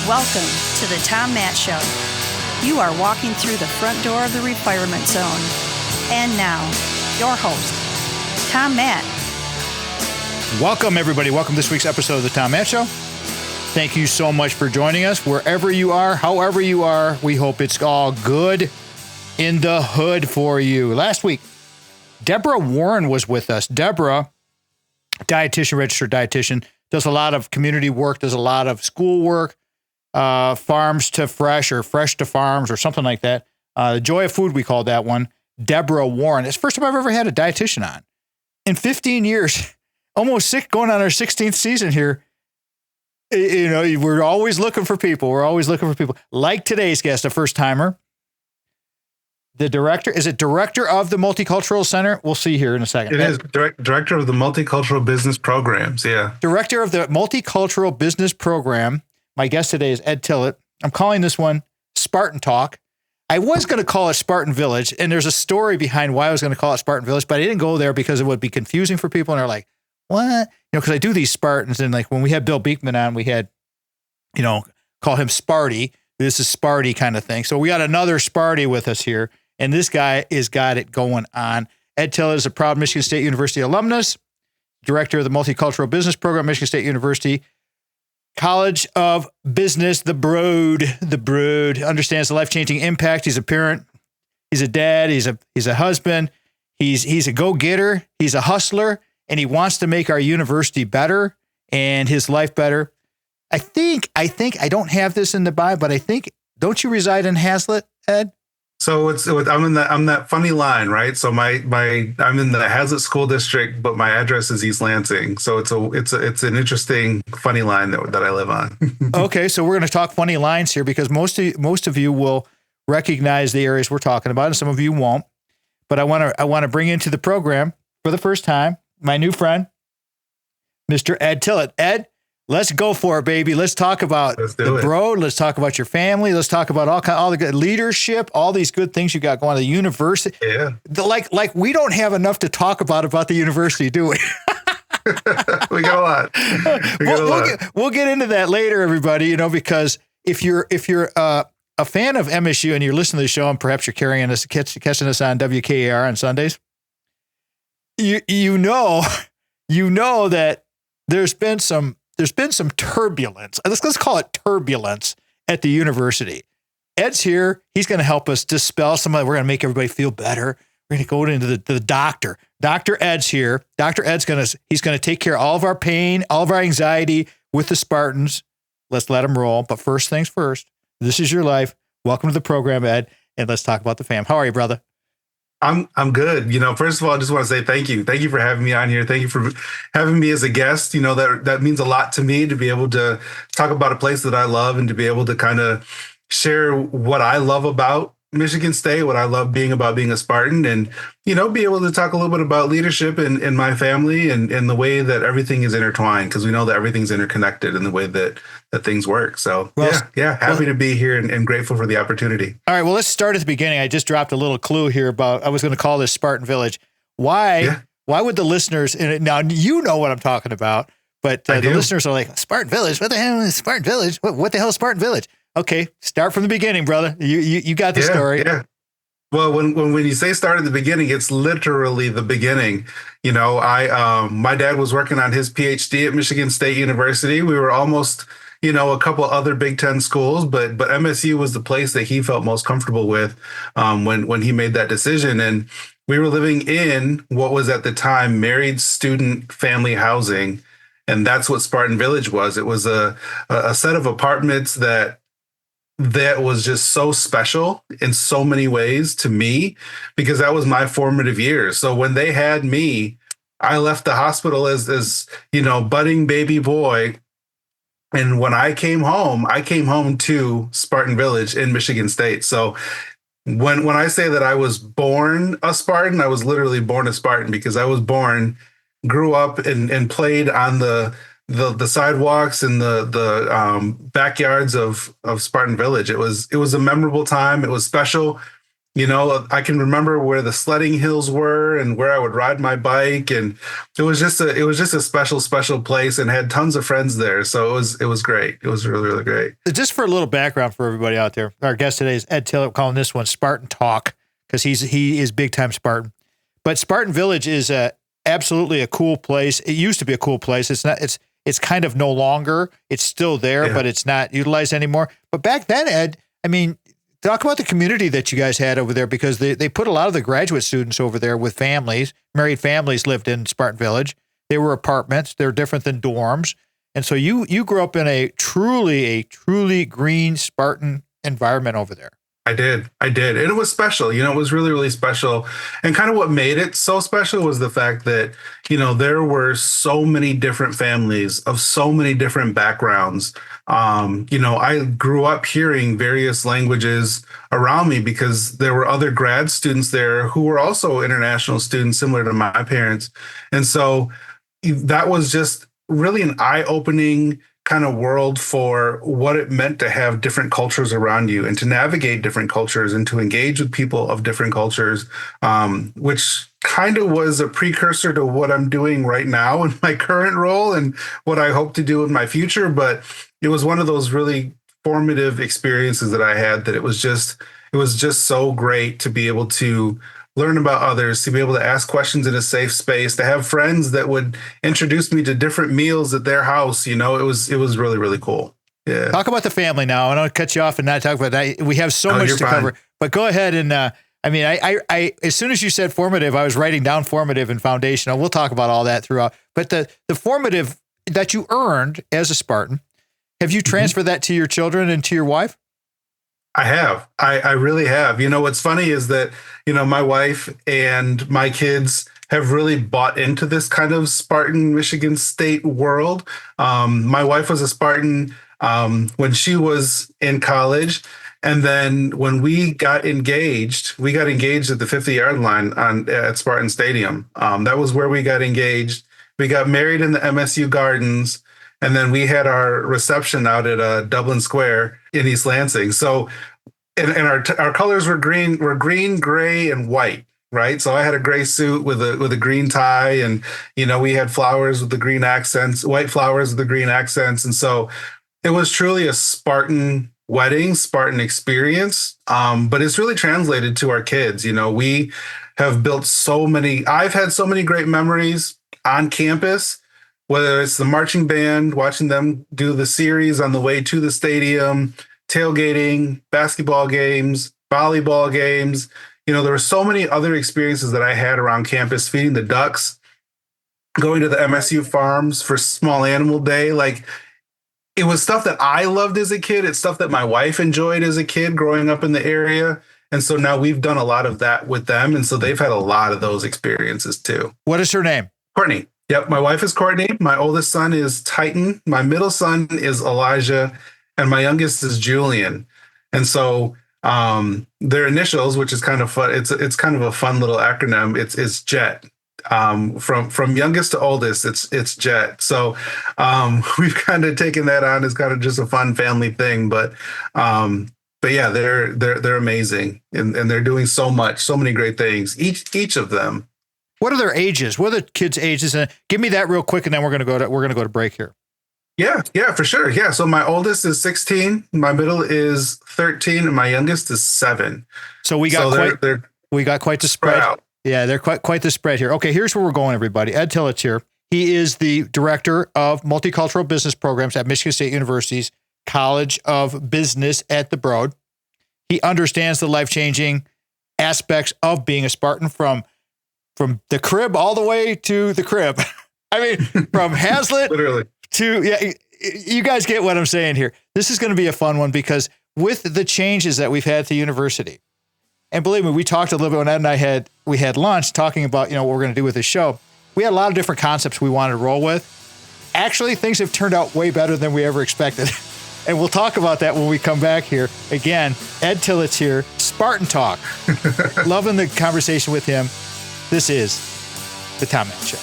Welcome to the Tom Matt Show. You are walking through the front door of the retirement zone. And now, your host, Tom Matt. Welcome, everybody. Welcome to this week's episode of the Tom Matt Show. Thank you so much for joining us. Wherever you are, however you are, we hope it's all good in the hood for you. Last week, Deborah Warren was with us. Deborah, dietitian, registered dietitian, does a lot of community work, does a lot of school work, farms to fresh or fresh to farms or something like that. The Joy of Food, we called that one. Deborah Warren. It's the first time I've ever had a dietitian on. In 15 years, almost going on our 16th season here. You know, we're always looking for people. Like today's guest, a first timer. The director, is it director of the Multicultural Center? We'll see here in a second. It is director of the Multicultural Business Programs. Yeah. Director of the Multicultural Business Program. My guest today is Ed Tillett. I'm calling this one Spartan Talk. I was going to call it Spartan Village, and there's a story behind why I was going to call it Spartan Village, but I didn't go there because it would be confusing for people, and they're like, what? You know, because I do these Spartans, and like when we had Bill Beekman on, we had, you know, call him Sparty. This is Sparty kind of thing. So we got another Sparty with us here. And this guy has got it going on. Ed Tillett is a proud Michigan State University alumnus, director of the Multicultural Business Program, Michigan State University College of Business. The Broad understands the life-changing impact. He's a parent. He's a dad. He's a husband. He's a go-getter. He's a hustler, and he wants to make our university better and his life better. I think I don't have this in the bio, but I think, don't you reside in Hazlitt, Ed? So I'm that funny line, right? So I'm in the Hazlitt School District, but my address is East Lansing. So it's an interesting funny line that I live on. Okay, so we're going to talk funny lines here because most of you will recognize the areas we're talking about, and some of you won't. But I want to bring into the program for the first time my new friend, Mr. Ed Tillett. Ed, let's go for it, baby. Let's talk about the Broad. Let's talk about your family. Let's talk about all the good leadership, all these good things you got going on the university. Yeah. Like we don't have enough to talk about the university, do we? We got a lot. We'll get into that later, everybody, you know, because if you're a fan of MSU and you're listening to the show and perhaps you're catching us on WKAR on Sundays, you know that there's been some turbulence. Let's call it turbulence at the university. Ed's here. He's going to help us dispel some of it. We're going to make everybody feel better. We're going to go into the doctor. Dr. Ed's here. Dr. Ed's going to take care of all of our pain, all of our anxiety with the Spartans. Let's let him roll. But first things first, this is your life. Welcome to the program, Ed. And let's talk about the fam. How are you, brother? I'm good. You know, first of all, I just want to say thank you. Thank you for having me on here. Thank you for having me as a guest. You know, that means a lot to me to be able to talk about a place that I love and to be able to kind of share what I love about Michigan State, what I love being a Spartan, and, you know, be able to talk a little bit about leadership in my family and the way that everything is intertwined, because we know that everything's interconnected in the way that things work. So happy to be here and grateful for the opportunity. All right. Well, let's start at the beginning. I just dropped a little clue here about, I was going to call this Spartan Village. Why would the listeners, and now you know what I'm talking about, but the listeners are like, Spartan Village? What the hell is Spartan Village? What the hell is Spartan Village? Okay, start from the beginning, brother. You got the story. Yeah. Well, when you say start at the beginning, it's literally the beginning. You know, my dad was working on his PhD at Michigan State University. We were almost, you know, a couple other Big Ten schools, but MSU was the place that he felt most comfortable with when he made that decision. And we were living in what was at the time married student family housing, and that's what Spartan Village was. It was a set of apartments that was just so special in so many ways to me, because that was my formative years. So when they had me, I left the hospital as you know, budding baby boy. And when I came home to Spartan Village in Michigan State. So when I say that I was born a Spartan, I was literally born a Spartan, because I was born, grew up and played on the sidewalks and the backyards of Spartan Village. It was a memorable time. It was special. You know, I can remember where the sledding hills were and where I would ride my bike, and it was just a special place, and had tons of friends there. So it was great. It was really, really great. Just for a little background for everybody out there, our guest today is Ed Tillett, calling this one Spartan Talk because he is big time Spartan. But Spartan Village is absolutely a cool place. It used to be a cool place. It's kind of no longer. It's still there, but it's not utilized anymore. But back then, Ed, I mean, talk about the community that you guys had over there, because they put a lot of the graduate students over there with families. Married families lived in Spartan Village. They were apartments. They're different than dorms. And so you grew up in a truly green Spartan environment over there. I did. And it was special. You know, it was really, really special. And kind of what made it so special was the fact that, you know, there were so many different families of so many different backgrounds. You know, I grew up hearing various languages around me because there were other grad students there who were also international students, similar to my parents. And so that was just really an eye-opening kind of world for what it meant to have different cultures around you and to navigate different cultures and to engage with people of different cultures, which kind of was a precursor to what I'm doing right now in my current role and what I hope to do in my future. But it was one of those really formative experiences that I had, that it was just so great to be able to learn about others, to be able to ask questions in a safe space, to have friends that would introduce me to different meals at their house. You know, it was really, really cool. Yeah. Talk about the family now. I don't want to cut you off and not talk about that. We have so much to cover, but go ahead. And I mean, I as soon as you said formative, I was writing down formative and foundational. We'll talk about all that throughout, but the formative that you earned as a Spartan, have you transferred that to your children and to your wife? I have. I really have. You know, what's funny is that, you know, my wife and my kids have really bought into this kind of Spartan Michigan State world. My wife was a Spartan when she was in college. And then when we got engaged at the 50-yard line at Spartan Stadium. That was where we got engaged. We got married in the MSU Gardens. And then we had our reception out at Dublin Square in East Lansing. So, and our colors were green, gray, and white, right? So I had a gray suit with a green tie, and you know, we had flowers with the green accents, white flowers with the green accents, and so it was truly a Spartan wedding, Spartan experience. But it's really translated to our kids. You know, we have built I've had so many great memories on campus. Whether it's the marching band, watching them do the series on the way to the stadium, tailgating, basketball games, volleyball games. You know, there were so many other experiences that I had around campus, feeding the ducks, going to the MSU farms for Small Animal Day. Like, it was stuff that I loved as a kid. It's stuff that my wife enjoyed as a kid growing up in the area. And so now we've done a lot of that with them. And so they've had a lot of those experiences too. What is her name? Courtney. Yep. My wife is Courtney. My oldest son is Titan. My middle son is Elijah. And my youngest is Julian. And so their initials, which is kind of fun. It's kind of a fun little acronym. It's JET. From youngest to oldest, it's JET. So we've kind of taken that on as kind of just a fun family thing. But yeah, they're amazing. And they're doing so many great things. Each of them. What are their ages? What are the kids' ages? And give me that real quick, and then we're gonna go to break here. Yeah, for sure. Yeah. So my oldest is 16, my middle is 13, and my youngest is 7. So we got quite the spread. Out. Yeah, they're quite the spread here. Okay, here's where we're going, everybody. Ed Tillett's here. He is the director of multicultural business programs at Michigan State University's College of Business at the Broad. He understands the life-changing aspects of being a Spartan from the crib all the way to the crib. I mean, from Hazlitt literally to, yeah, you guys get what I'm saying here. This is going to be a fun one because with the changes that we've had at the university, and believe me, we talked a little bit when Ed and I had lunch talking about, you know, what we're going to do with this show. We had a lot of different concepts we wanted to roll with. Actually, things have turned out way better than we ever expected. And we'll talk about that when we come back here. Again, Ed Tillett's here, Spartan Talk. Loving the conversation with him. This is the Tom Matt Show.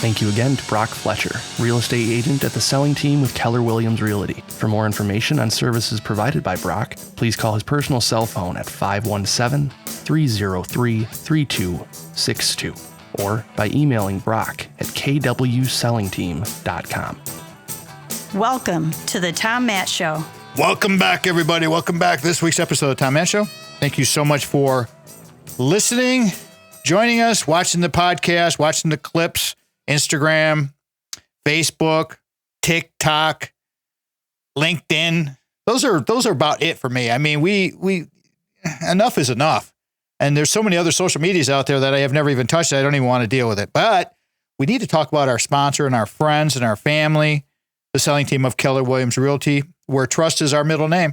Thank you again to Brock Fletcher, real estate agent at the selling team with Keller Williams Realty. For more information on services provided by Brock, please call his personal cell phone at 517-303-3262 or by emailing Brock at kwsellingteam.com. Welcome to the Tom Matt Show. Welcome back, everybody. Welcome back to this week's episode of the Tom Matt Show. Thank you so much for listening, joining us, watching the podcast, watching the clips, Instagram, Facebook, TikTok, LinkedIn. Those are about it for me. I mean, we enough is enough. And there's so many other social medias out there that I have never even touched. I don't even want to deal with it. But we need to talk about our sponsor and our friends and our family, the selling team of Keller Williams Realty, where trust is our middle name.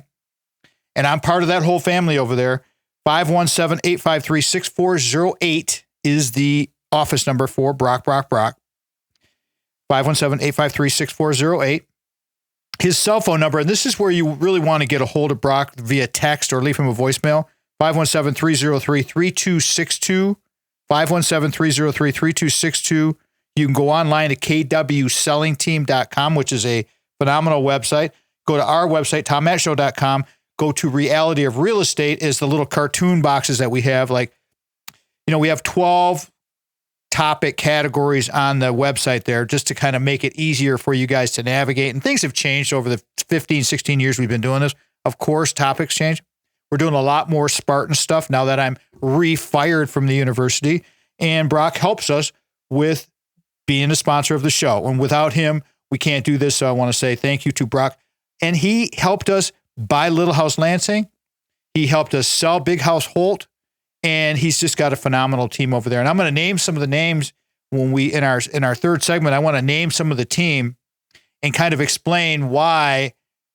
And I'm part of that whole family over there. 517-853-6408 is the office number for Brock. 517-853-6408. His cell phone number, and this is where you really want to get a hold of Brock via text or leave him a voicemail, 517-303-3262, 517-303-3262. You can go online at kwsellingteam.com, which is a phenomenal website. Go to our website, tommattshow.com. Go to Reality of Real Estate is the little cartoon boxes that we have. Like, we have 12 topic categories on the website there just to kind of make it easier for you guys to navigate. And things have changed over the 15, 16 years we've been doing this. Of course, topics change. We're doing a lot more Spartan stuff now that I'm refired from the university. And Brock helps us with being a sponsor of the show. And without him, we can't do this. So I want to say thank you to Brock. And he helped us buy Little House Lansing. He helped us sell Big House Holt. And he's just got a phenomenal team over there. And I'm going to name some of the names when we, in our third segment, I want to name some of the team and kind of explain why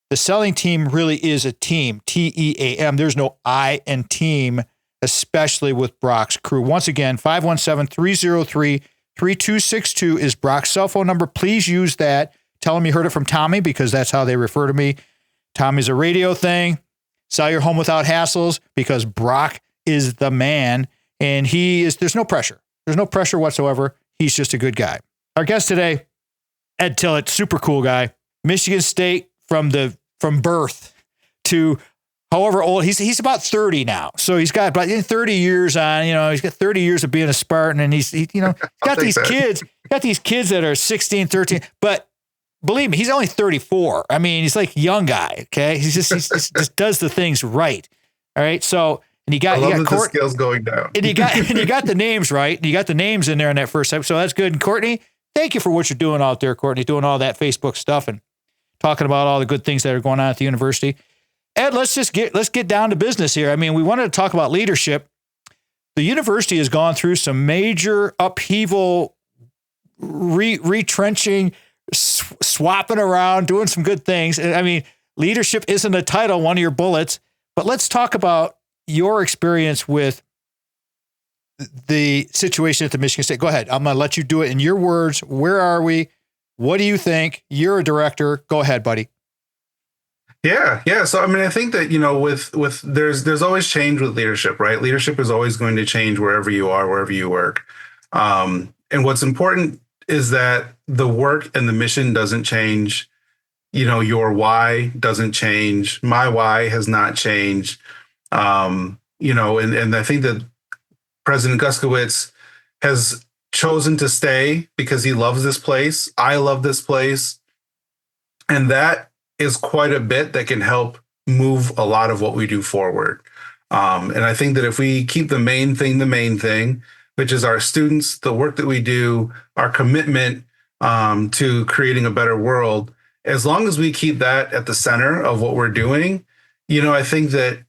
the selling team really is a team, T-E-A-M. There's no I in team, especially with Brock's crew. Once again, 517-303-3262 is Brock's cell phone number. Please use that. Tell him you heard it from Tommy because that's how they refer to me. Tommy's a radio thing. Sell your home without hassles because Brock is the man, and there's no pressure. There's no pressure whatsoever. He's just a good guy. Our guest today, Ed Tillett, super cool guy. Michigan State from birth to however old. He's about 30 now. So he's got about 30 years on, he's got 30 years of being a Spartan, and he's got these kids that are 16, 13, but believe me, he's only 34. I mean, he's like a young guy. Okay. He just does the things right. All right. So, and you got the scales going down. And you got the names right. And you got the names in there in that first episode. So that's good. And Courtney, thank you for what you're doing out there, Courtney, doing all that Facebook stuff and talking about all the good things that are going on at the university. Ed, let's get down to business here. I mean, we wanted to talk about leadership. The university has gone through some major upheaval, retrenching, swapping around, doing some good things. I mean, leadership isn't a title, one of your bullets, but let's talk about your experience with the situation at the Michigan State. Go ahead. I'm going to let you do it in your words. Where are we? What do you think? You're a director. Go ahead, buddy. Yeah. So, I mean, I think that, with there's always change with leadership, right? Leadership is always going to change wherever you are, wherever you work. And what's important is that the work and the mission doesn't change. Your why doesn't change. My why has not changed. And I think that President Guskowitz has chosen to stay because he loves this place. I love this place. And that is quite a bit that can help move a lot of what we do forward. And I think that if we keep the main thing, which is our students, the work that we do, our commitment to creating a better world, as long as we keep that at the center of what we're doing, I think that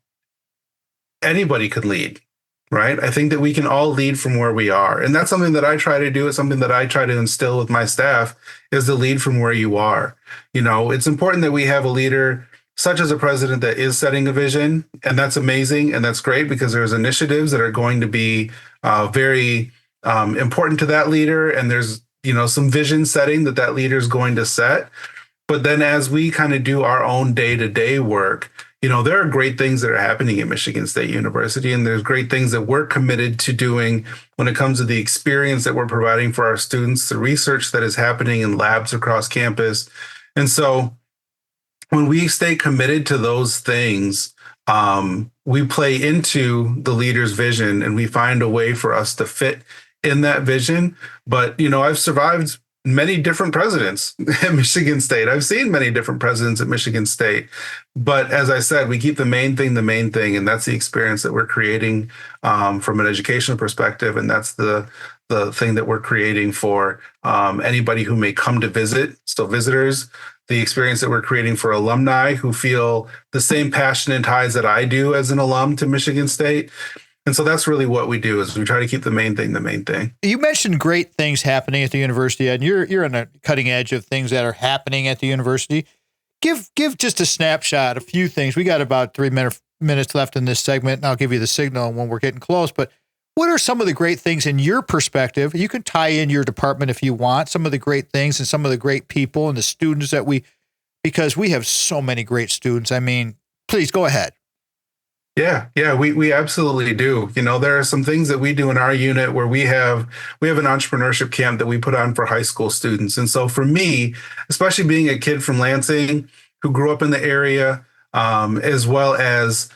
anybody could lead, right? I think that we can all lead from where we are. And that's something that I try to do. It's something that I try to instill with my staff is to lead from where you are. It's important that we have a leader such as a president that is setting a vision. And that's amazing. And that's great because there's initiatives that are going to be very important to that leader. And there's, some vision setting that leader is going to set. But then as we kind of do our own day-to-day work, there are great things that are happening at Michigan State University, and there's great things that we're committed to doing when it comes to the experience that we're providing for our students, the research that is happening in labs across campus. And so when we stay committed to those things, we play into the leader's vision and we find a way for us to fit in that vision. But, I've survived many different presidents at Michigan State. I've seen many different presidents at Michigan State. But as I said, we keep the main thing, and that's the experience that we're creating from an educational perspective. And that's the thing that we're creating for anybody who may come to visit, still visitors, the experience that we're creating for alumni who feel the same passion and ties that I do as an alum to Michigan State. And so that's really what we do, is we try to keep the main thing. You mentioned great things happening at the university, and you're on the cutting edge of things that are happening at the university. Give just a snapshot, a few things. We got about 3 minutes left in this segment, and I'll give you the signal when we're getting close. But what are some of the great things in your perspective? You can tie in your department if you want, some of the great things and some of the great people and the students because we have so many great students. I mean, please go ahead. Yeah, we absolutely do. There are some things that we do in our unit where we have an entrepreneurship camp that we put on for high school students. And so for me, especially being a kid from Lansing who grew up in the area, as well as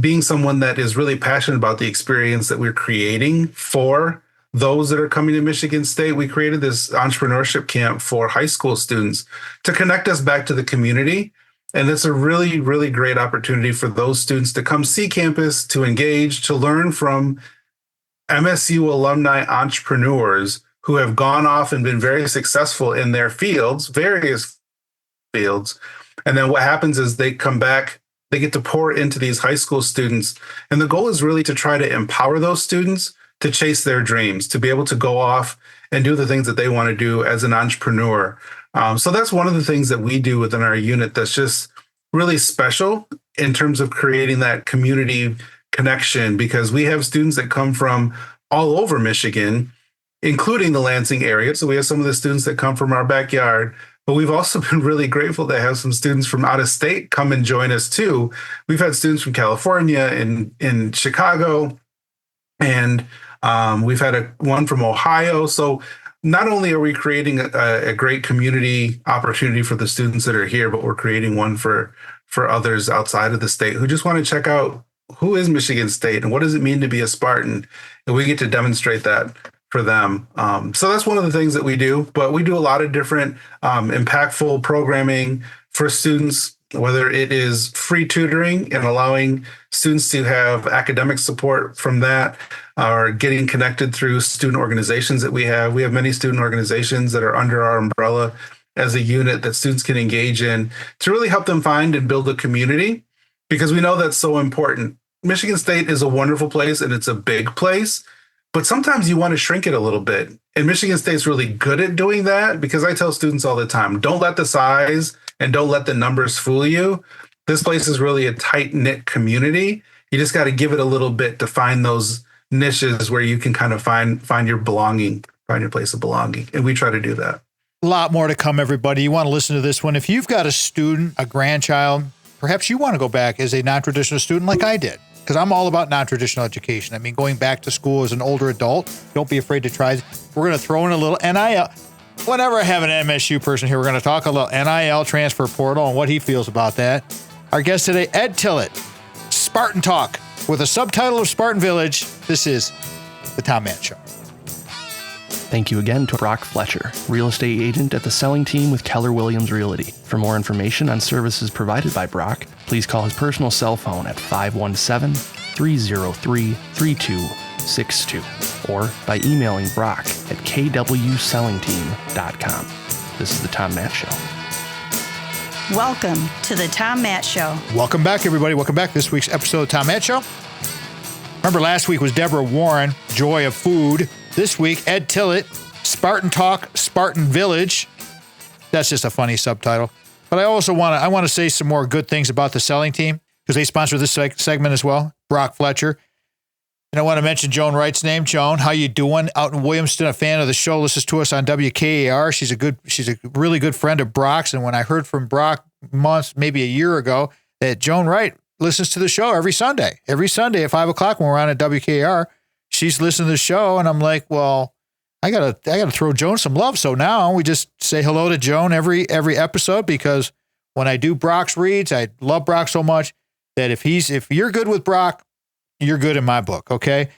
being someone that is really passionate about the experience that we're creating for those that are coming to Michigan State, we created this entrepreneurship camp for high school students to connect us back to the community. And it's a really, really great opportunity for those students to come see campus, to engage, to learn from MSU alumni entrepreneurs who have gone off and been very successful in their various fields. And then what happens is they come back, they get to pour into these high school students. And the goal is really to try to empower those students to chase their dreams, to be able to go off and do the things that they want to do as an entrepreneur. So that's one of the things that we do within our unit that's just really special in terms of creating that community connection, because we have students that come from all over Michigan, including the Lansing area. So we have some of the students that come from our backyard, but we've also been really grateful to have some students from out of state come and join us too. We've had students from California and in Chicago, and we've had one from Ohio. So not only are we creating a great community opportunity for the students that are here, but we're creating one for others outside of the state who just want to check out who is Michigan State and what does it mean to be a Spartan. And we get to demonstrate that for them. So that's one of the things that we do, but we do a lot of different impactful programming for students, whether it is free tutoring and allowing students to have academic support from that, or getting connected through student organizations that we have. We have many student organizations that are under our umbrella as a unit that students can engage in to really help them find and build a community, because we know that's so important. Michigan State is a wonderful place and it's a big place, but sometimes you want to shrink it a little bit. And Michigan State's really good at doing that, because I tell students all the time, don't let the size and don't let the numbers fool you. This place is really a tight-knit community. You just got to give it a little bit to find those niches where you can kind of find your belonging, find your place of belonging. And we try to do that. A lot more to come, everybody. You want to listen to this one. If you've got a student, a grandchild, perhaps you want to go back as a non-traditional student like I did, because I'm all about non-traditional education. I mean, going back to school as an older adult, don't be afraid to try. We're going to throw in a little NIL. Whenever I have an MSU person here, we're going to talk a little NIL transfer portal and what he feels about that. Our guest today, Ed Tillett, Spartan Talk, with a subtitle of Spartan Village. This is the Tom Mann Show. Thank you again to Brock Fletcher, real estate agent at the selling team with Keller Williams Realty. For more information on services provided by Brock, please call his personal cell phone at 517-303-3262 or by emailing Brock at kwsellingteam.com. This is the Tom Mann Show. Welcome to the Tom Mann Show. Welcome back, everybody. Welcome back to this week's episode of Tom Mann Show. Remember, last week was Deborah Warren, Joy of Food. This week, Ed Tillett, Spartan Talk, Spartan Village. That's just a funny subtitle. But I also want to say some more good things about the selling team, because they sponsor this segment as well. Brock Fletcher. And I want to mention Joan Wright's name. Joan, how you doing? Out in Williamston, a fan of the show, listens to us on WKAR. She's a really good friend of Brock's. And when I heard from Brock months, maybe a year ago, that Joan Wright listens to the show every Sunday. Every Sunday at 5 o'clock when we're on at WKR, she's listening to the show. And I'm like, well, I gotta throw Joan some love. So now we just say hello to Joan every episode, because when I do Brock's reads, I love Brock so much that if you're good with Brock, you're good in my book. Okay.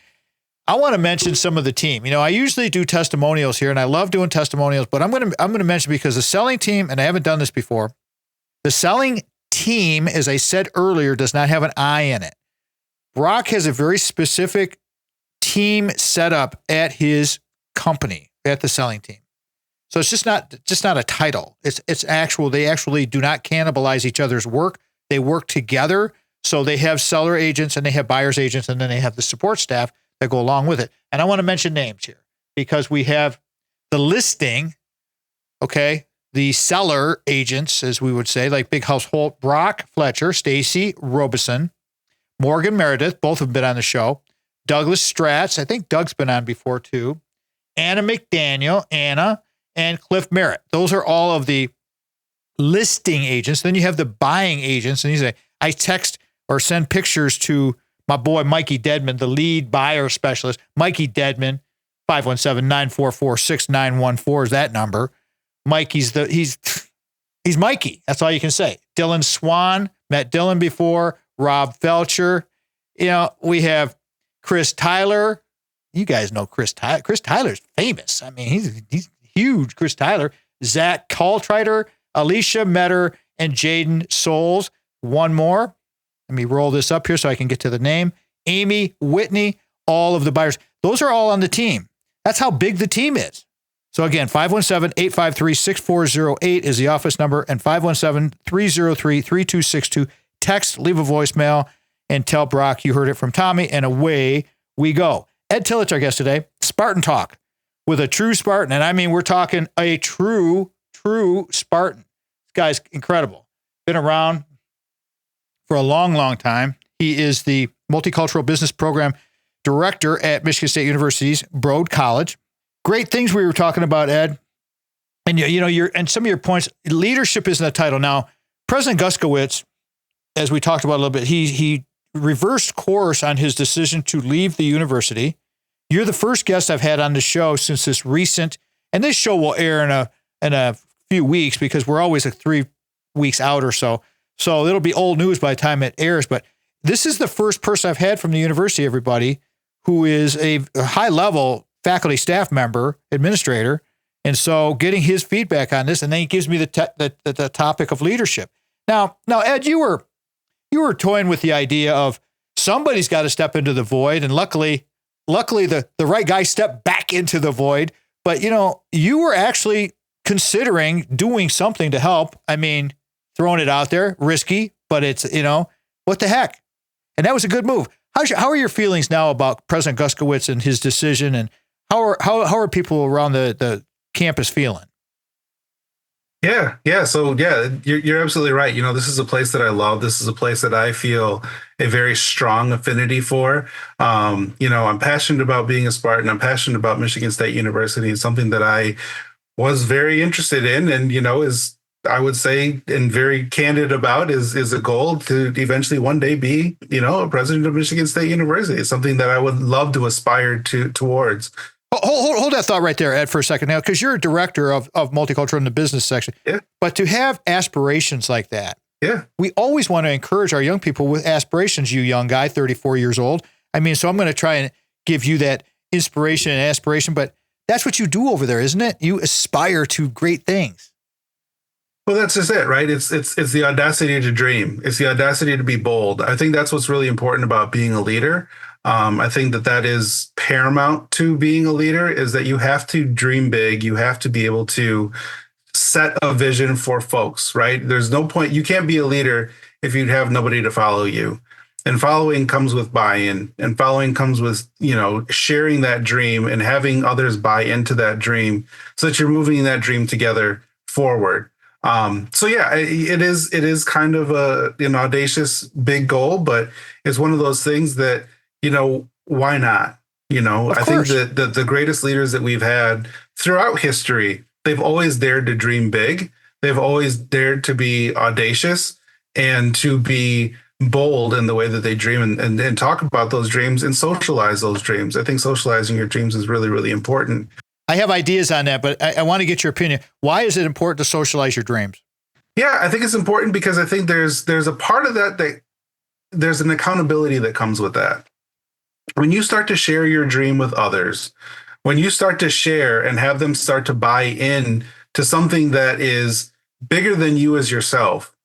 I want to mention some of the team. I usually do testimonials here, and I love doing testimonials, but I'm going to mention, because the selling team, and I haven't done this before, the selling team, as I said earlier, does not have an I in it. Brock has a very specific team set up at his company, at the selling team. So it's just not a title. It's actual. They actually do not cannibalize each other's work. They work together. So they have seller agents and they have buyer's agents, and then they have the support staff that go along with it. And I want to mention names here, because we have the listing, okay, the seller agents, as we would say, like Big House Holt, Brock Fletcher, Stacy Robeson, Morgan Meredith, both have been on the show, Douglas Stratz, I think Doug's been on before too, Anna McDaniel, and Cliff Merritt. Those are all of the listing agents. Then you have the buying agents, and I text or send pictures to my boy, Mikey Deadman, the lead buyer specialist. Mikey Deadman, 517-944-6914 is that number. Mikey's he's Mikey. That's all you can say. Dylan Swan, met Dylan before. Rob Felcher. We have Chris Tyler. You guys know Chris Tyler. Chris Tyler's famous. I mean, he's huge. Chris Tyler. Zach Kaltrider, Alicia Metter, and Jaden Souls. One more. Let me roll this up here so I can get to the name. Amy Whitney, all of the buyers. Those are all on the team. That's how big the team is. So again, 517-853-6408 is the office number, and 517-303-3262. Text, leave a voicemail, and tell Brock you heard it from Tommy, and away we go. Ed Tillett's our guest today. Spartan Talk with a true Spartan. And I mean, we're talking a true Spartan. This guy's incredible. Been around for a long, long time. He is the Multicultural Business Program Director at Michigan State University's Broad College. Great things we were talking about, Ed. And and some of your points, leadership isn't a title. Now, President Guskowitz, as we talked about a little bit, he reversed course on his decision to leave the university. You're the first guest I've had on the show since this recent, and this show will air in a few weeks, because we're always 3 weeks out or so. So it'll be old news by the time it airs. But this is the first person I've had from the university, everybody, who is a high-level faculty staff member, administrator. And so getting his feedback on this, and then he gives me the topic of leadership. Now, Ed, you were toying with the idea of somebody's got to step into the void. And luckily the right guy stepped back into the void. But, you were actually considering doing something to help. I mean, throwing it out there, risky, but it's, what the heck? And that was a good move. How are your feelings now about President Guskowitz and his decision, and how are people around the campus feeling? Yeah. So you're absolutely right. This is a place that I love. This is a place that I feel a very strong affinity for. I'm passionate about being a Spartan. I'm passionate about Michigan State University. It's something that I was very interested in, and, is, I would say, and very candid about, is a goal to eventually one day be, a president of Michigan State University. It's something that I would love to aspire towards. Hold that thought right there, Ed, for a second now, because you're a director of Multicultural in the business section. Yeah. But to have aspirations like that, we always want to encourage our young people with aspirations. You young guy, 34 years old. I mean, so I'm going to try and give you that inspiration and aspiration, but that's what you do over there, isn't it? You aspire to great things. Well, that's just it, right? It's the audacity to dream. It's the audacity to be bold. I think that's what's really important about being a leader. I think that is paramount to being a leader, is that you have to dream big. You have to be able to set a vision for folks, right? There's no point. You can't be a leader if you have nobody to follow you. And following comes with buy-in, and following comes with, sharing that dream and having others buy into that dream so that you're moving that dream together forward. It is kind of an audacious big goal, but it's one of those things that, why not? I think that the greatest leaders that we've had throughout history, they've always dared to dream big. They've always dared to be audacious. and to be bold in the way that they dream and talk about those dreams and socialize those dreams. I think socializing your dreams is really, really important. I have ideas on that, but I want to get your opinion. Why is it important to socialize your dreams? Yeah, I think it's important because I think there's a part of that there's an accountability that comes with that. When you start to share your dream with others, when you start to share and have them start to buy in to something that is bigger than you as yourself,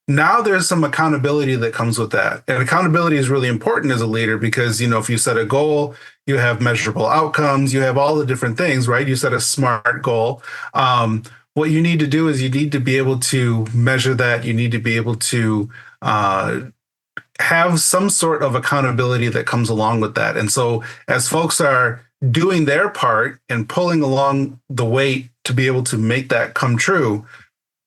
now there's some accountability that comes with that. And accountability is really important as a leader because, if you set a goal, you have measurable outcomes, you have all the different things, right? You set a SMART goal. What you need to do is you need to be able to measure that. You need to be able to have some sort of accountability that comes along with that. And so as folks are doing their part and pulling along the weight to be able to make that come true,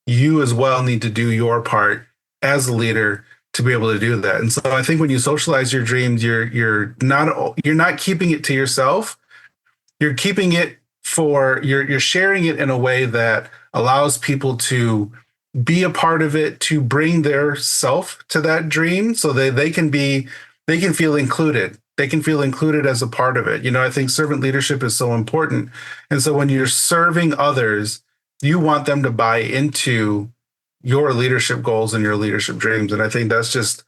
you as well need to do your part as a leader to be able to do that. And so I think when you socialize your dreams, you're not keeping it to yourself. You're keeping it you're sharing it in a way that allows people to be a part of it, to bring their self to that dream so that they can feel included. They can feel included as a part of it. I think servant leadership is so important. And so when you're serving others, you want them to buy into your leadership goals and your leadership dreams. And I think that's just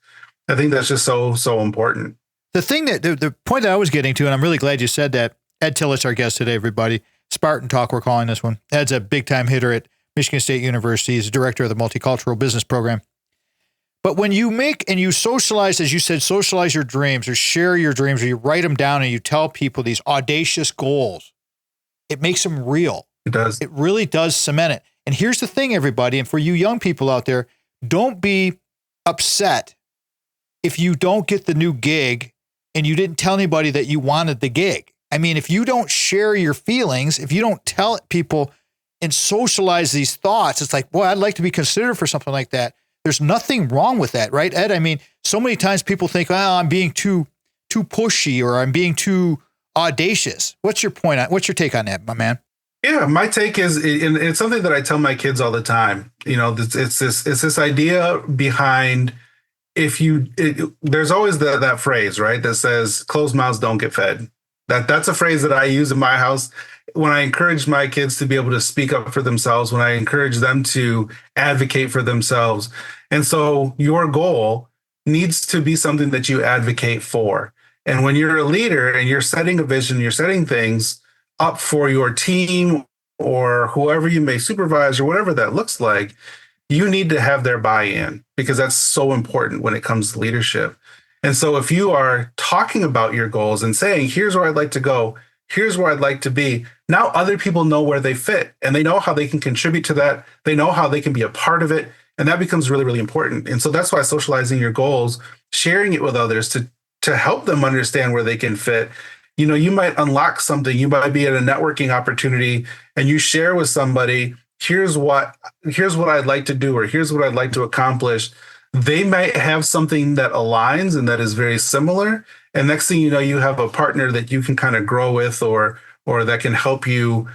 so important. The point that I was getting to, and I'm really glad you said that, Ed Tillett's our guest today, everybody. Spartan Talk, we're calling this one. Ed's a big time hitter at Michigan State University. He's the director of the Multicultural Business Program. But when you make and you socialize, as you said, socialize your dreams or share your dreams, or you write them down and you tell people these audacious goals, it makes them real. It does. It really does cement it. And here's the thing, everybody, and for you young people out there, don't be upset if you don't get the new gig and you didn't tell anybody that you wanted the gig. I mean, if you don't share your feelings, if you don't tell people and socialize these thoughts, it's like, boy, I'd like to be considered for something like that. There's nothing wrong with that, right, Ed? I mean, so many times people think, I'm being too pushy or I'm being too audacious. What's your take on that, my man? Yeah, my take is, and it's something that I tell my kids all the time. It's this idea behind there's always that phrase, right, that says closed mouths don't get fed. That's a phrase that I use in my house when I encourage my kids to be able to speak up for themselves, when I encourage them to advocate for themselves. And so your goal needs to be something that you advocate for. And when you're a leader and you're setting a vision, you're setting things up for your team or whoever you may supervise or whatever that looks like, you need to have their buy-in because that's so important when it comes to leadership. And so if you are talking about your goals and saying, here's where I'd like to go, here's where I'd like to be, now other people know where they fit and they know how they can contribute to that. They know how they can be a part of it. And that becomes really, really important. And so that's why socializing your goals, sharing it with others to help them understand where they can fit. You might unlock something. You might be at a networking opportunity and you share with somebody, here's what I'd like to do, or here's what I'd like to accomplish. They might have something that aligns and that is very similar. And next thing you know, you have a partner that you can kind of grow with or that can help you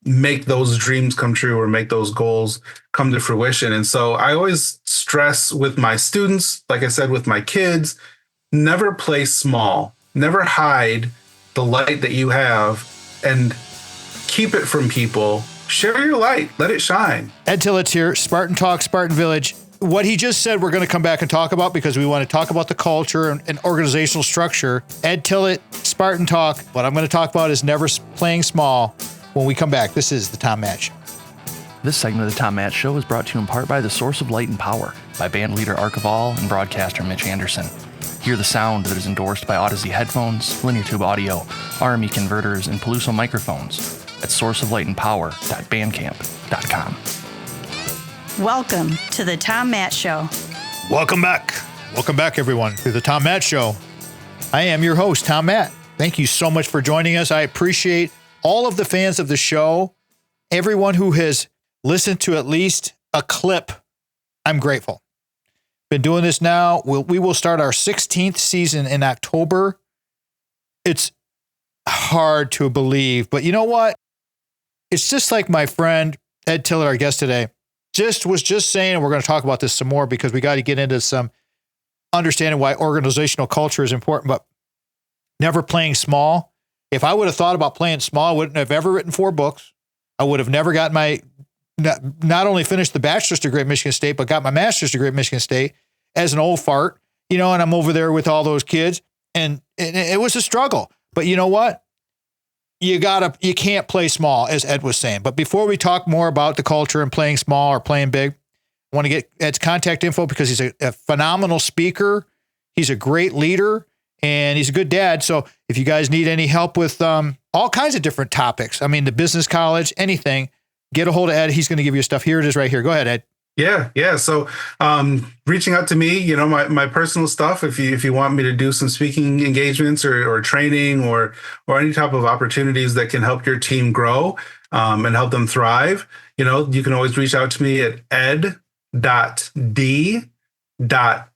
make those dreams come true or make those goals come to fruition. And so I always stress with my students, like I said, with my kids, never play small, never hide the light that you have and keep it from people. Share your light, let it shine. Ed Tillett's here, Spartan Talk, Spartan Village. What he just said, we're going to come back and talk about because we want to talk about the culture and organizational structure. Ed Tillett, Spartan Talk. What I'm going to talk about is never playing small when we come back. This is the Tom Matt Show. This segment of the Tom Matt Show is brought to you in part by the Source of Light and Power by band leader Archival and broadcaster Mitch Anderson. Hear the sound that is endorsed by Odyssey headphones, linear tube audio, RME converters, and Peluso microphones at sourceoflightandpower.bandcamp.com. Welcome to the Tom Matt Show. Welcome back. Welcome back, everyone, to the Tom Matt Show. I am your host, Tom Matt. Thank you so much for joining us. I appreciate all of the fans of the show, everyone who has listened to at least a clip. I'm grateful. Been doing this now. We will start our 16th season in October. It's hard to believe, but you know what? It's just like my friend Ed Tillett, our guest today. was just saying, and we're going to talk about this some more because we got to get into some understanding why organizational culture is important, but never playing small. If I would have thought about playing small, I wouldn't have ever written 4 books. I would have never got not only finished the bachelor's degree at Michigan State, but got my master's degree at Michigan State as an old fart, and I'm over there with all those kids, and it was a struggle. But you know what? You can't play small, as Ed was saying. But before we talk more about the culture and playing small or playing big, I want to get Ed's contact info because he's a phenomenal speaker. He's a great leader and he's a good dad. So if you guys need any help with all kinds of different topics, I mean, the business college, anything, get a hold of Ed. He's going to give you stuff. Here it is right here. Go ahead, Ed. Yeah. So reaching out to me, my personal stuff, if you want me to do some speaking engagements or training or any type of opportunities that can help your team grow and help them thrive, you can always reach out to me at ed.d.tillett,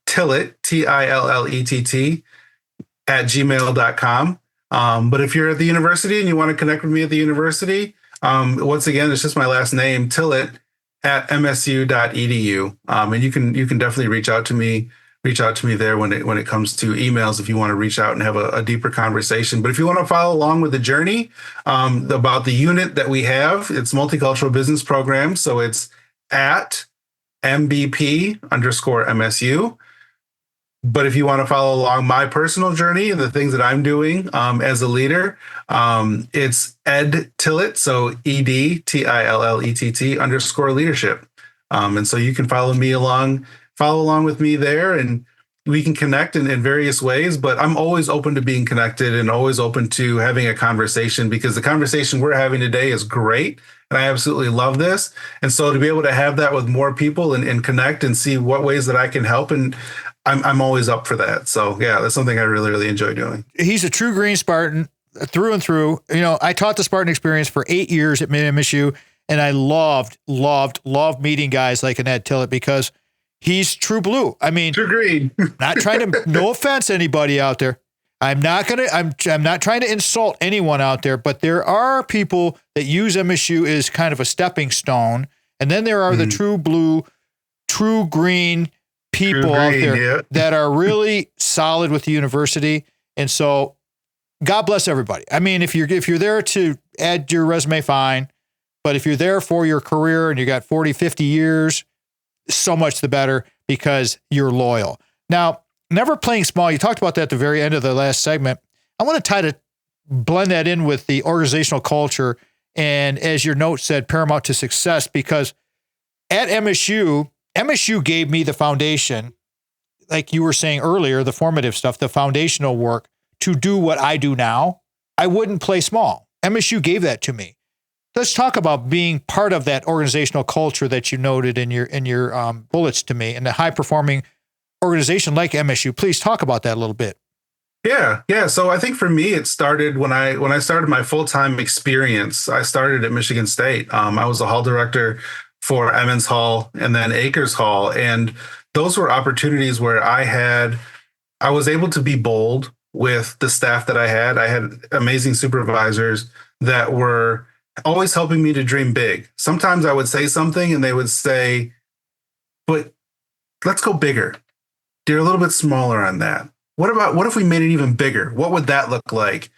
Tillett, @gmail.com. But if you're at the university and you want to connect with me at the university, once again, it's just my last name, Tillett, at msu.edu. And you can definitely reach out to me there when it comes to emails, if you want to reach out and have a deeper conversation. But if you want to follow along with the journey, about the unit that we have, it's Multicultural Business Program. So it's at MBP_MSU. But if you want to follow along my personal journey and the things that I'm doing as a leader, it's Ed Tillett, so EDTILLETT _leadership. And so you can follow along with me there, and we can connect in various ways. But I'm always open to being connected and always open to having a conversation, because the conversation we're having today is great. And I absolutely love this. And so to be able to have that with more people and connect and see what ways that I can help, and I'm always up for that. So yeah, that's something I really, really enjoy doing. He's a true green Spartan through and through. I taught the Spartan experience for 8 years at MSU, and I loved meeting guys like an Ed Tillett because he's true blue. I mean, true green. Not trying to, no offense to anybody out there. I'm not trying to insult anyone out there, but there are people that use MSU as kind of a stepping stone. And then there are the true blue, true green people out there that are really solid with the university. And so God bless everybody. I mean, if you're there to add your resume, fine. But if you're there for your career and you got 40, 50 years, so much the better, because you're loyal. Now, never playing small. You talked about that at the very end of the last segment. I want to try to blend that in with the organizational culture. And as your note said, paramount to success, because at MSU gave me the foundation, like you were saying earlier, the formative stuff, the foundational work to do what I do now. I wouldn't play small. MSU gave that to me. Let's talk about being part of that organizational culture that you noted in your bullets to me, and the high performing organization like MSU. Please talk about that a little bit. Yeah. So I think for me, it started when I started my full-time experience. I started at Michigan State. I was the hall director for Emmons Hall and then Akers Hall. And those were opportunities where I was able to be bold with the staff that I had. I had amazing supervisors that were always helping me to dream big. Sometimes I would say something and they would say, but let's go bigger. You're a little bit smaller on that. What if we made it even bigger? What would that look like?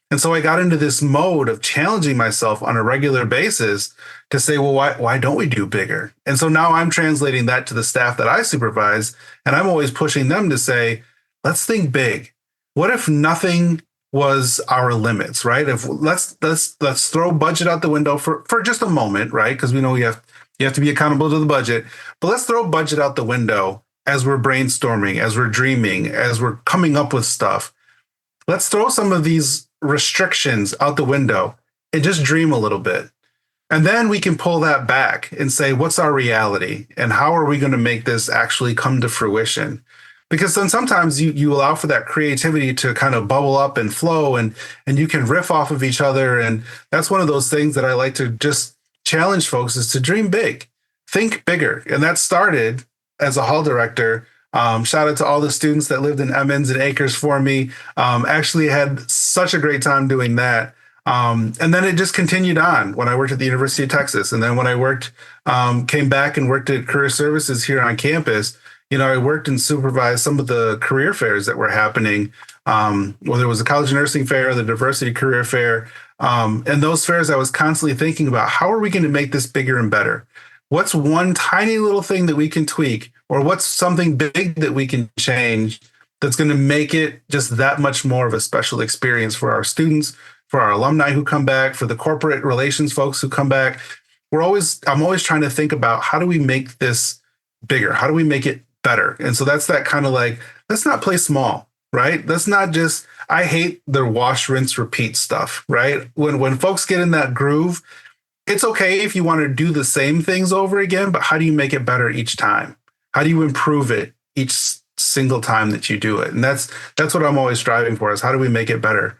And so I got into this mode of challenging myself on a regular basis to say, well, why don't we do bigger? And so now I'm translating that to the staff that I supervise, and I'm always pushing them to say, let's think big. What if nothing was our limits, right? If let's throw budget out the window for just a moment, right? Because we know you have to be accountable to the budget, but let's throw budget out the window as we're brainstorming, as we're dreaming, as we're coming up with stuff. Let's throw some of these restrictions out the window and just dream a little bit. And then we can pull that back and say, what's our reality? And how are we going to make this actually come to fruition? Because then sometimes you allow for that creativity to kind of bubble up and flow, and you can riff off of each other. And that's one of those things that I like to just challenge folks, is to dream big, think bigger. And that started as a hall director. Shout out to all the students that lived in Emmons and Akers for me. Actually had such a great time doing that. And then it just continued on when I worked at the University of Texas. And then when I came back and worked at Career Services here on campus, I worked and supervised some of the career fairs that were happening, whether it was the College Nursing Fair, the Diversity Career Fair. And those fairs, I was constantly thinking about, how are we going to make this bigger and better? What's one tiny little thing that we can tweak, or what's something big that we can change that's going to make it just that much more of a special experience for our students, for our alumni who come back, for the corporate relations folks who come back. I'm always trying to think about, how do we make this bigger? How do we make it better? And so that's that kind of like, let's not play small, right? Let's not just, I hate the wash, rinse, repeat stuff, right? When folks get in that groove, it's okay if you want to do the same things over again, but how do you make it better each time? How do you improve it each single time that you do it? And that's what I'm always striving for, is how do we make it better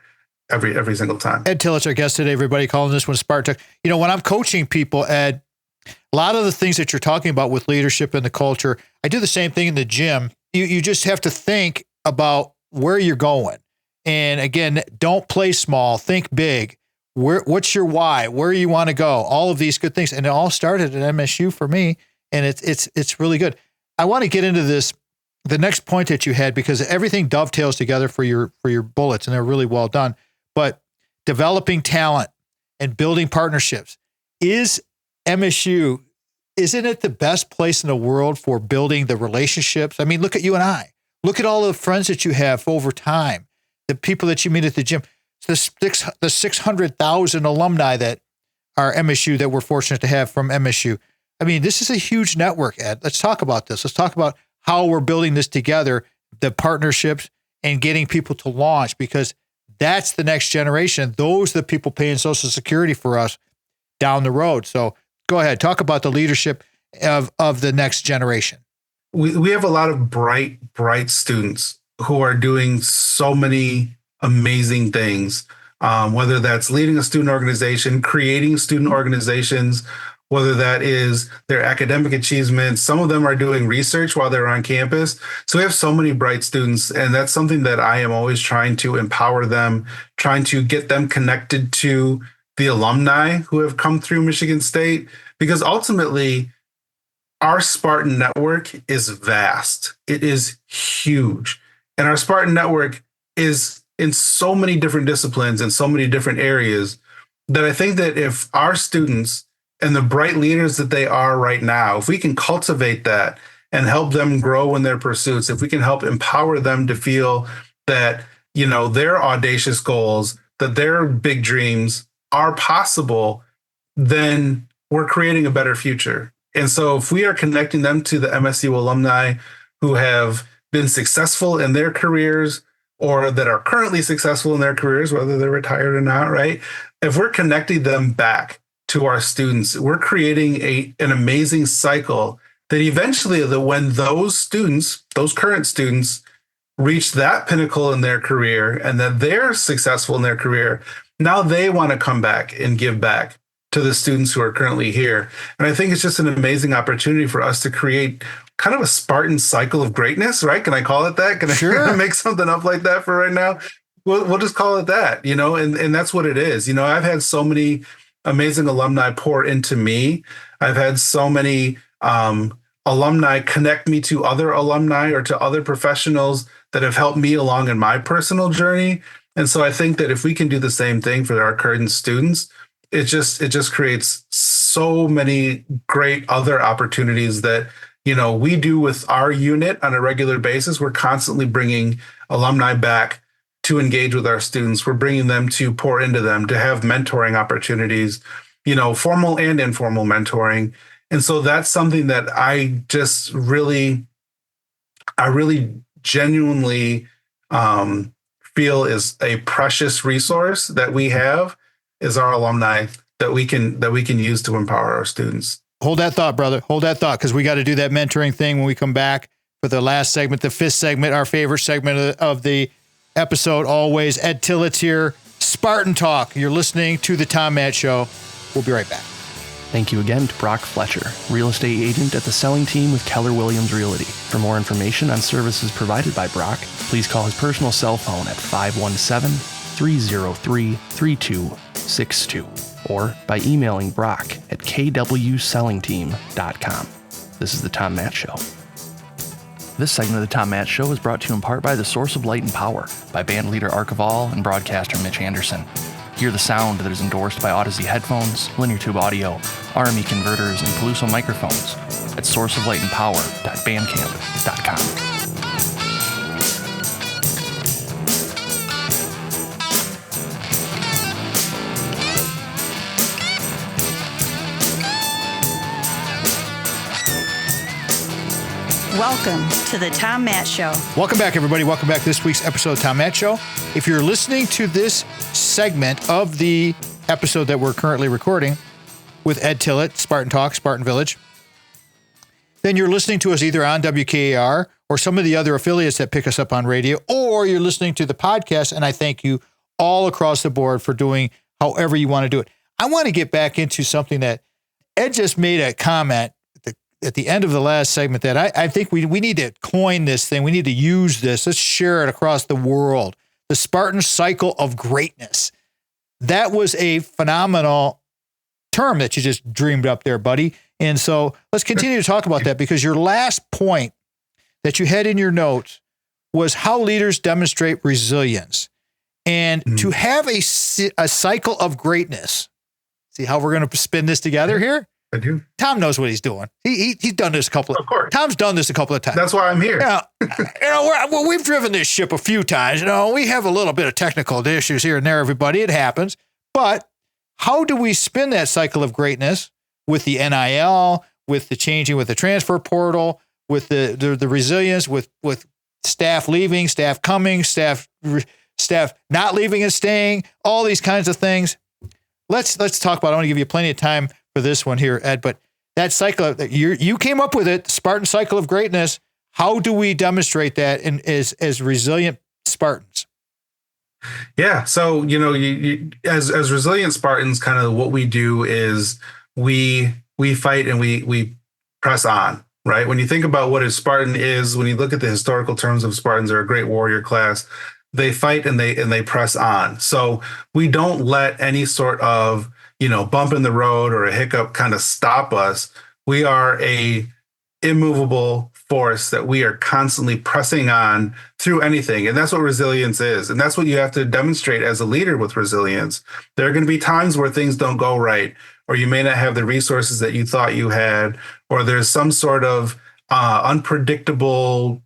every single time? Ed Tillett's our guest today, everybody, calling this one Spartan Talk. When I'm coaching people, Ed, a lot of the things that you're talking about with leadership and the culture, I do the same thing in the gym. You just have to think about where you're going. And again, don't play small, think big. What's your why? Where you want to go? All of these good things. And it all started at MSU for me. And it's really good. I want to get into this, the next point that you had, because everything dovetails together for your bullets, and they're really well done. But developing talent and building partnerships, isn't it the best place in the world for building the relationships? I mean, look at you and I. Look at all the friends that you have over time, the people that you meet at the gym, the 600,000 alumni that are MSU, that we're fortunate to have from MSU. I mean, this is a huge network, Ed. Let's talk about this. Let's talk about how we're building this together, the partnerships, and getting people to launch, because that's the next generation. Those are the people paying Social Security for us down the road. So go ahead, talk about the leadership of the next generation. We have a lot of bright students who are doing so many amazing things, whether that's leading a student organization, creating student organizations, whether that is their academic achievements. Some of them are doing research while they're on campus. So we have so many bright students, and that's something that I am always trying to empower them, trying to get them connected to the alumni who have come through Michigan State, because ultimately our Spartan network is vast. It is huge. And our Spartan network is in so many different disciplines and so many different areas that I think that if our students and the bright leaders that they are right now, if we can cultivate that and help them grow in their pursuits, if we can help empower them to feel that, their audacious goals, that their big dreams are possible, then we're creating a better future. And so if we are connecting them to the MSU alumni who have been successful in their careers, or that are currently successful in their careers, whether they're retired or not, right? If we're connecting them back to our students, we're creating an amazing cycle that eventually, when those current students reach that pinnacle in their career and that they're successful in their career, now they want to come back and give back to the students who are currently here. And I think it's just an amazing opportunity for us to create kind of a Spartan cycle of greatness, right? Can I call it that? Can I make something up like that for right now? We'll just call it that, and that's what it is. I've had so many amazing alumni pour into me. I've had so many alumni connect me to other alumni or to other professionals that have helped me along in my personal journey. And so I think that if we can do the same thing for our current students, it just creates so many great other opportunities that, we do with our unit on a regular basis. We're constantly bringing alumni back to engage with our students. We're bringing them to pour into them, to have mentoring opportunities, formal and informal mentoring. And so that's something that I really genuinely feel is a precious resource that we have, is our alumni that we can use to empower our students. Hold that thought, brother. Hold that thought, because we got to do that mentoring thing when we come back for the last segment, the fifth segment, our favorite segment of the episode always. Ed Tillett's here, Spartan Talk. You're listening to The Tom Matt Show. We'll be right back. Thank you again to Brock Fletcher, real estate agent at the selling team with Keller Williams Realty. For more information on services provided by Brock, please call his personal cell phone at 517-303-3288. 888-888-6262 or by emailing Brock at kwsellingteam.com. This is The Tom Matt Show. This segment of The Tom Matt Show is brought to you in part by the Source of Light and Power by band leader Archivall and broadcaster Mitch Anderson. Hear the sound that is endorsed by Odyssey headphones, linear tube audio, RME converters, and Peluso microphones at sourceoflightandpower.bandcamp.com. Welcome to the Tom Matt Show. Welcome back, everybody. Welcome back to this week's episode of Tom Matt Show. If you're listening to this segment of the episode that we're currently recording with Ed Tillett, Spartan Talk, Spartan Village, then you're listening to us either on WKAR or some of the other affiliates that pick us up on radio, or you're listening to the podcast, and I thank you all across the board for doing however you want to do it. I want to get back into something that Ed just made a comment at the end of the last segment that I think we need to coin this thing. We need to use this. Let's share it across the world. The Spartan cycle of greatness. That was a phenomenal term that you just dreamed up there, buddy. And so let's continue to talk about that, because your last point that you had in your notes was how leaders demonstrate resilience. And to have a cycle of greatness. See how we're going to spin this together here? I do. Tom knows what he's doing. He's done this a couple of course. Tom's done this a couple of times. That's why I'm here. We've driven this ship a few times. We have a little bit of technical issues here and there, everybody. It happens. But how do we spin that cycle of greatness with the NIL, with the changing, with the transfer portal, with the resilience, with staff leaving, staff coming, staff not leaving and staying, all these kinds of things. Let's talk about it. I want to give you plenty of time for this one here, Ed, but that cycle, you came up with it, the Spartan cycle of greatness. How do we demonstrate that as resilient Spartans? Yeah. So, as resilient Spartans, kind of what we do is we fight and we press on, right? When you think about what a Spartan is, when you look at the historical terms of Spartans, they're a great warrior class. They fight and they press on. So we don't let any sort of bump in the road or a hiccup kind of stop us. We are a immovable force that we are constantly pressing on through anything. And that's what resilience is. And that's what you have to demonstrate as a leader with resilience. There are going to be times where things don't go right, or you may not have the resources that you thought you had, or there's some sort of unpredictable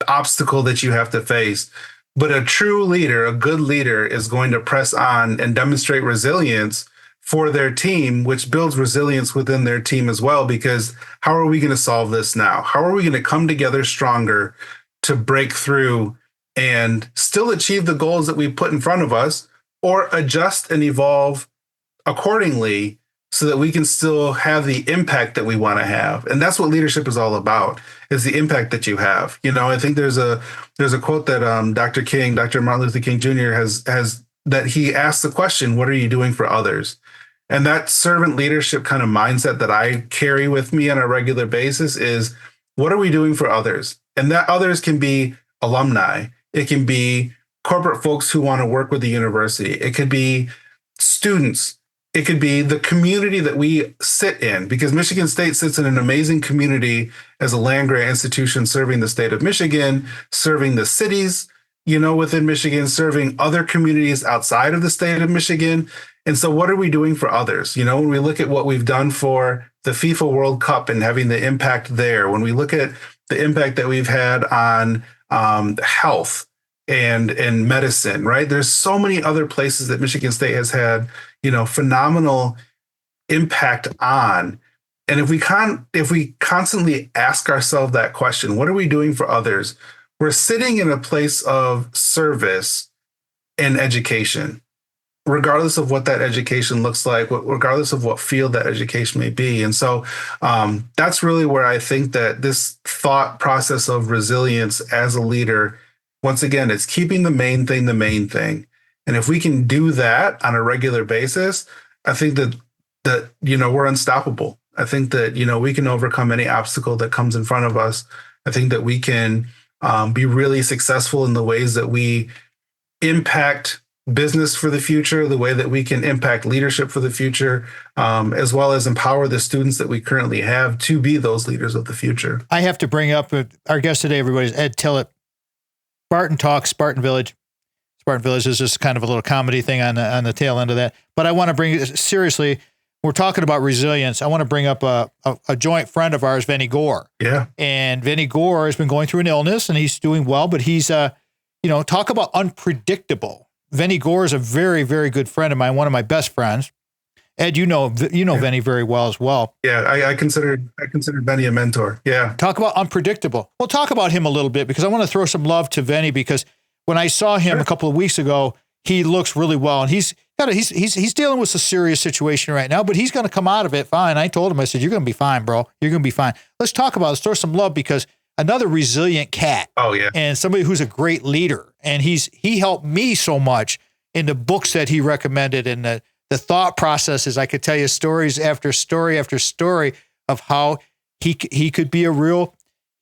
obstacle that you have to face. But a true leader, a good leader, is going to press on and demonstrate resilience for their team, which builds resilience within their team as well. Because how are we going to solve this now? How are we going to come together stronger to break through and still achieve the goals that we put in front of us, or adjust and evolve accordingly so that we can still have the impact that we want to have? And that's what leadership is all about, is the impact that you have. I think there's a quote that Dr. Martin Luther King Jr. has that he asked the question, what are you doing for others? And that servant leadership kind of mindset that I carry with me on a regular basis is, what are we doing for others? And that others can be alumni. It can be corporate folks who want to work with the university. It could be students. It could be the community that we sit in, because Michigan State sits in an amazing community as a land-grant institution serving the state of Michigan, serving the cities, within Michigan, serving other communities outside of the state of Michigan. And so what are we doing for others? When we look at what we've done for the FIFA World Cup and having the impact there, when we look at the impact that we've had on health and medicine, right? There's so many other places that Michigan State has had, phenomenal impact on. And if we constantly ask ourselves that question, what are we doing for others? We're sitting in a place of service and education, regardless of what that education looks like, regardless of what field that education may be. And so that's really where I think that this thought process of resilience as a leader, once again, it's keeping the main thing. And if we can do that on a regular basis, I think that we're unstoppable. I think that, we can overcome any obstacle that comes in front of us. I think that we can be really successful in the ways that we impact business for the future, the way that we can impact leadership for the future, as well as empower the students that we currently have to be those leaders of the future. I have to bring up our guest today, everybody, is Ed Tillett. Spartan Talk, Spartan Village. Spartan Village is just kind of a little comedy thing on the tail end of that. But I want to bring it seriously. We're talking about resilience. I want to bring up a joint friend of ours, Vinny Gore. Yeah. And Vinny Gore has been going through an illness and he's doing well, but he's, talk about unpredictable. Vinny Gore is a very, very good friend of mine, one of my best friends. Ed, you know Vinny very well as well. Yeah, I consider Vinny a mentor. Yeah. Talk about unpredictable. We'll talk about him a little bit because I want to throw some love to Vinny because when I saw him a couple of weeks ago, he looks really well and he's dealing with a serious situation right now, but he's going to come out of it fine. I told him, I said, you're going to be fine, bro. You're going to be fine. Let's talk about it. Let's throw some love because another resilient cat. Oh yeah. And somebody who's a great leader. And he helped me so much in the books that he recommended and the thought processes. I could tell you stories after story after story of how he could be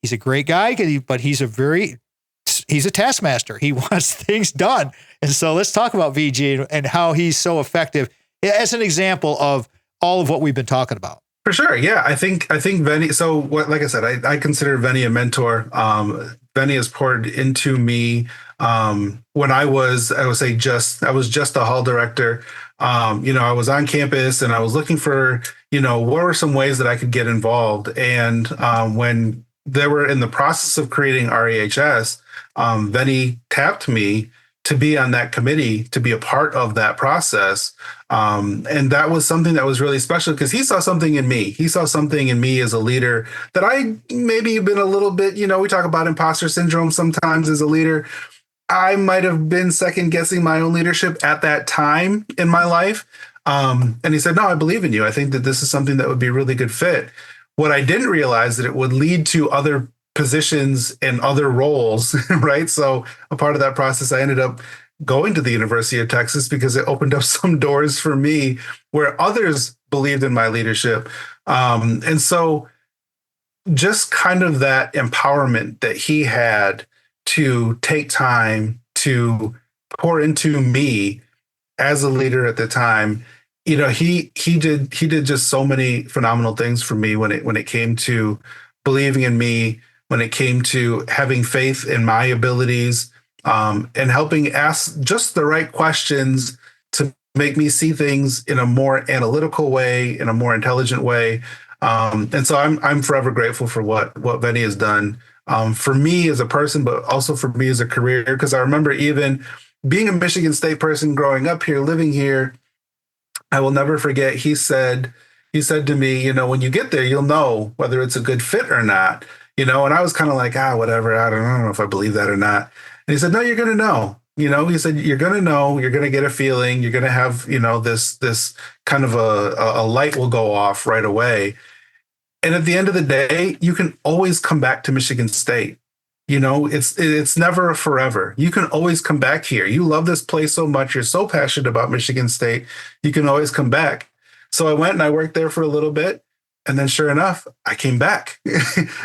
he's a great guy, but he's a taskmaster. He wants things done. And so let's talk about VG and how he's so effective as an example of all of what we've been talking about. For sure. Yeah. I think Vinny, like I said, I consider Vinny a mentor. Vinny has poured into me when I was just a hall director. I was on campus and I was looking for, what were some ways that I could get involved. And when they were in the process of creating REHS, Vinny tapped me to be on that committee, to be a part of that process. And that was something that was really special because he saw something in me. He saw something in me as a leader that I maybe been a little bit, we talk about imposter syndrome sometimes as a leader. I might have been second guessing my own leadership at that time in my life. And he said, no, I believe in you. I think that this is something that would be a really good fit. What I didn't realize that it would lead to other positions and other roles, right? So a part of that process, I ended up going to the University of Texas because it opened up some doors for me where others believed in my leadership. And so just kind of that empowerment that he had to take time to pour into me as a leader at the time, he did just so many phenomenal things for me when it came to believing in me, when it came to having faith in my abilities, and helping ask just the right questions to make me see things in a more analytical way, in a more intelligent way. And so I'm forever grateful for what Vinny has done for me as a person, but also for me as a career. Because I remember even being a Michigan State person growing up here, living here, I will never forget. He said to me, when you get there, you'll know whether it's a good fit or not. And I was kind of like, whatever. I don't know if I believe that or not. And he said, no, you're going to know. He said, you're going to know, you're going to get a feeling, you're going to have, this kind of a light will go off right away. And at the end of the day, you can always come back to Michigan State. It's never a forever. You can always come back here. You love this place so much. You're so passionate about Michigan State. You can always come back. So I went and I worked there for a little bit. And then sure enough, I came back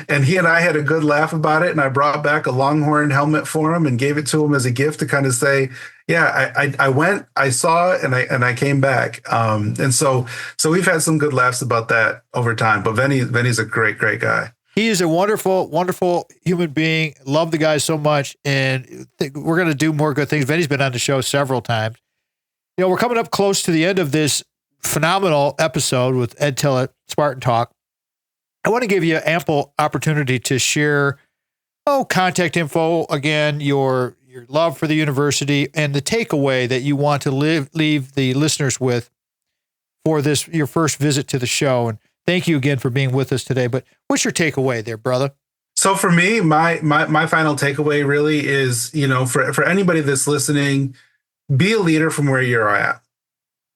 and he and I had a good laugh about it. And I brought back a Longhorn helmet for him and gave it to him as a gift to kind of say, yeah, I went, I saw it, and I came back. And so we've had some good laughs about that over time. But Vinny's a great, great guy. He is a wonderful, wonderful human being. Love the guy so much. And we're going to do more good things. Vinny's been on the show several times. We're coming up close to the end of this phenomenal episode with Ed Tillett, Spartan Talk. I want to give you ample opportunity to share, contact info, again, your love for the university and the takeaway that you want to leave the listeners with for this, your first visit to the show. And thank you again for being with us today. But what's your takeaway there, brother? So for me, my final takeaway really is, for anybody that's listening, be a leader from where you're at.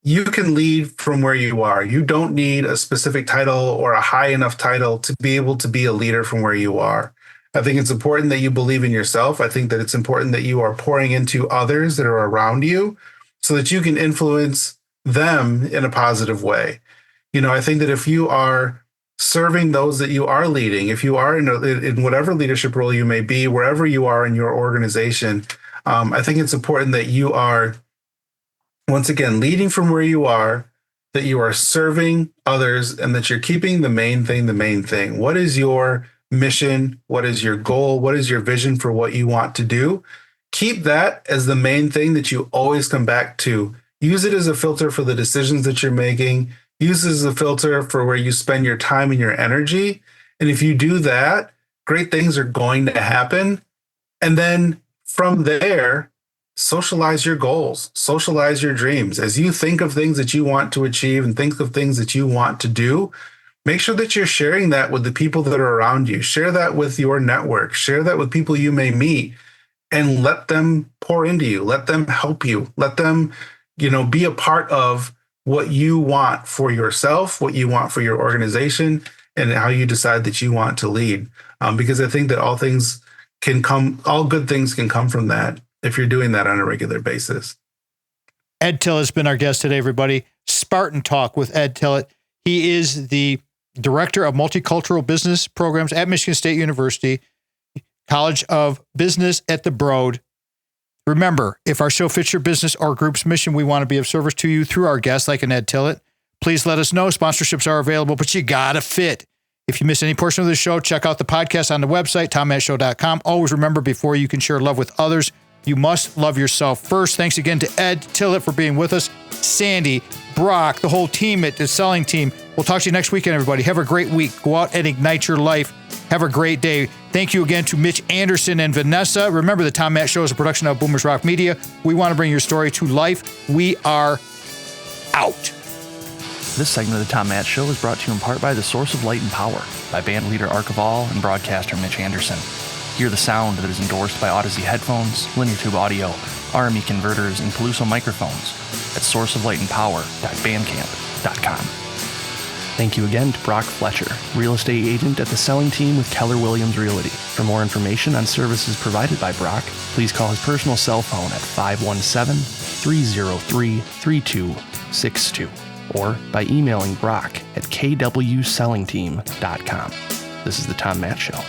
You can lead from where you are. You don't need a specific title or a high enough title to be able to be a leader from where you are. I think it's important that you believe in yourself. I think that it's important that you are pouring into others that are around you so that you can influence them in a positive way. I think that if you are serving those that you are leading, if you are in whatever leadership role you may be, wherever you are in your organization, I think it's important that you are once again, leading from where you are, that you are serving others, and that you're keeping the main thing the main thing. What is your mission? What is your goal? What is your vision for what you want to do? Keep that as the main thing that you always come back to. Use it as a filter for the decisions that you're making. Use it as a filter for where you spend your time and your energy. And if you do that, great things are going to happen. And then from there, socialize your goals, socialize your dreams. As you think of things that you want to achieve and think of things that you want to do, make sure that you're sharing that with the people that are around you. Share that with your network. Share that with people you may meet, and let them pour into you. Let them help you. Let them, be a part of what you want for yourself, what you want for your organization, and how you decide that you want to lead. Because I think that all good things can come from that if you're doing that on a regular basis. Ed Tillett has been our guest today, everybody. Spartan Talk with Ed Tillett. He is the Director of Multicultural Business Programs at Michigan State University, College of Business at the Broad. Remember, if our show fits your business or group's mission, we want to be of service to you through our guests like an Ed Tillett. Please let us know. Sponsorships are available, but you got to fit. If you miss any portion of the show, check out the podcast on the website, tommattshow.com. Always remember, before you can share love with others, you must love yourself first. Thanks again to Ed Tillett for being with us. Sandy, Brock, the whole team at the selling team. We'll talk to you next weekend, everybody. Have a great week. Go out and ignite your life. Have a great day. Thank you again to Mitch Anderson and Vanessa. Remember, the Tom Matt Show is a production of Boomers Rock Media. We want to bring your story to life. We are out. This segment of the Tom Matt Show is brought to you in part by The Source of Light and Power by band leader Archibald and broadcaster Mitch Anderson. Hear the sound that is endorsed by Odyssey headphones, linear tube audio, RME converters, and Peluso microphones at sourceoflightandpower.bandcamp.com. Thank you again to Brock Fletcher, real estate agent at the selling team with Keller Williams Realty. For more information on services provided by Brock, please call his personal cell phone at 517-303-3262 or by emailing Brock at kwsellingteam.com. This is The Tom Matt Show.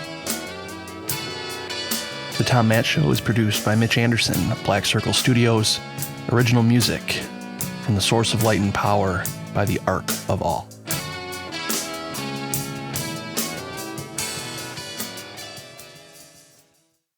The Tom Matt Show is produced by Mitch Anderson of Black Circle Studios. Original music from The Source of Light and Power by The Arc of All.